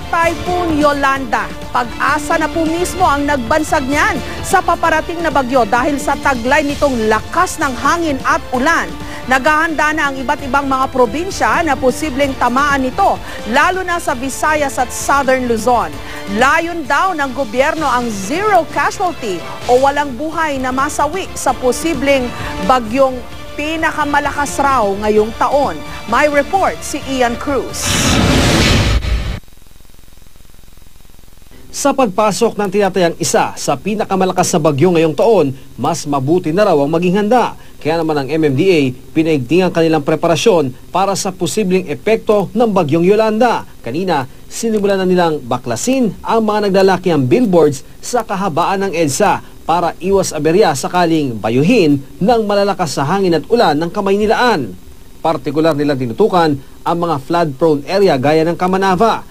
Typhoon Yolanda. Pag-asa na po mismo ang nagbansag niyan sa paparating na bagyo dahil sa taglay nitong lakas ng hangin at ulan. Naghahanda na ang iba't ibang mga probinsya na posibleng tamaan nito, lalo na sa Visayas at Southern Luzon. Layon daw ng gobyerno ang zero casualty o walang buhay na masawi sa posibleng bagyong pinakamalakas raw ngayong taon. May report si Ian Cruz. Sa pagpasok ng tinatayang isa sa pinakamalakas na bagyo ngayong taon, mas mabuti na raw ang maging handa. Kaya naman ang MMDA pinaigting ang kanilang preparasyon para sa posibleng epekto ng bagyong Yolanda. Kanina, sinimulan na nilang baklasin ang mga naglalakihang billboards sa kahabaan ng EDSA para iwas aberya sakaling bayuhin ng malalakas na hangin at ulan ng Kamaynilaan. Partikular nilang tinutukan ang mga flood-prone area gaya ng Kamanava.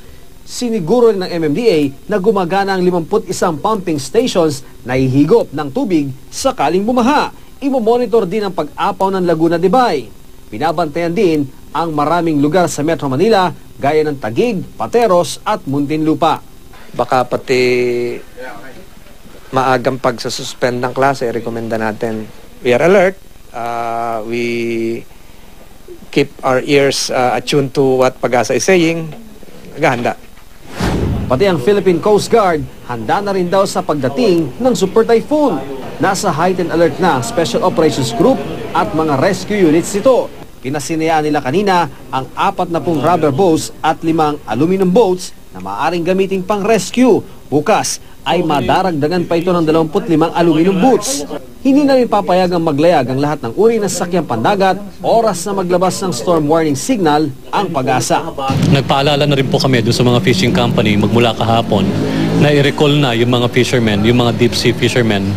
Siniguro rin ng MMDA na gumagana ang 51 pumping stations na ihigop ng tubig sakaling bumaha. Imo-monitor din ang pag-apaw ng Laguna de Bay. Binabantayan din ang maraming lugar sa Metro Manila gaya ng Taguig, Pateros at Muntinlupa. Baka pati maagang pagsususpend ng klase, rekomenda natin. We are alert. We keep our ears attuned to what Pag-asa is saying. Naghahanda. Pati ang Philippine Coast Guard, handa na rin daw sa pagdating ng Super Typhoon. Nasa heightened alert na ang Special Operations Group at mga rescue units nito. Pinasinayaan nila kanina ang 40 rubber boats at 5 aluminum boats na maaaring gamitin pang rescue. Bukas ay madaragdagan pa ito ng 25 aluminum boats. Hindi na rin papayagang maglayag ang lahat ng uri ng sakyang pandagat, oras na maglabas ng storm warning signal ang Pag-asa. Nagpaalala na rin po kami doon sa mga fishing company magmula kahapon na i-recall na yung mga fishermen, yung mga deep sea fishermen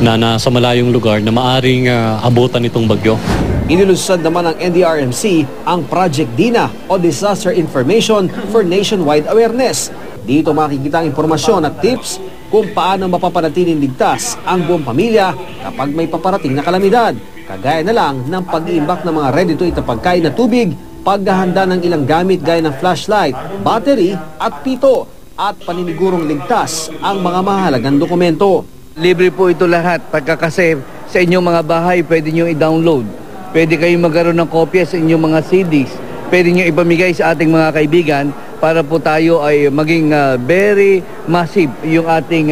na nasa malayong lugar na maaring abutan itong bagyo. Inilunsad naman ng NDRMC ang Project DINA o Disaster Information for Nationwide Awareness. Dito makikita ang impormasyon at tips kung paano mapapanatiling ligtas ang buong pamilya kapag may paparating na kalamidad. Kagaya na lang ng pag-iimbak ng mga ready-to-eat na pagkain na tubig, paghahanda ng ilang gamit gaya ng flashlight, battery at pito, at paninigurong ligtas ang mga mahalagang dokumento. Libre po ito lahat pagkakasave sa inyong mga bahay, pwede nyo i-download. Pwede kayong magkaroon ng kopya sa inyong mga CDs. Pwede nyo ipamigay sa ating mga kaibigan para po tayo ay maging very massive yung ating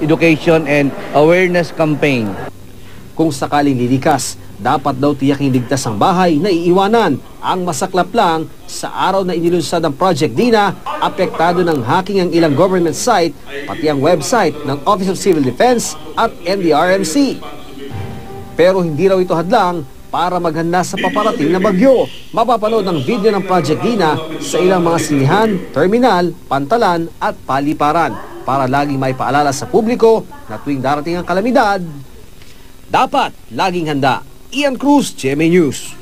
education and awareness campaign. Kung sakaling lilikas, dapat daw tiyaking ligtas ang bahay na iiwanan. Ang masaklap lang, sa araw na inilunsad ang Project DINA, apektado ng hacking ang ilang government site, pati ang website ng Office of Civil Defense at NDRMC. Pero hindi raw ito hadlang para maghanda sa paparating na bagyo. Mapapanood ang video ng Project DINA sa ilang mga sinihan, terminal, pantalan at paliparan para laging may paalala sa publiko na tuwing darating ang kalamidad, dapat laging handa. Ian Cruz, GMA News.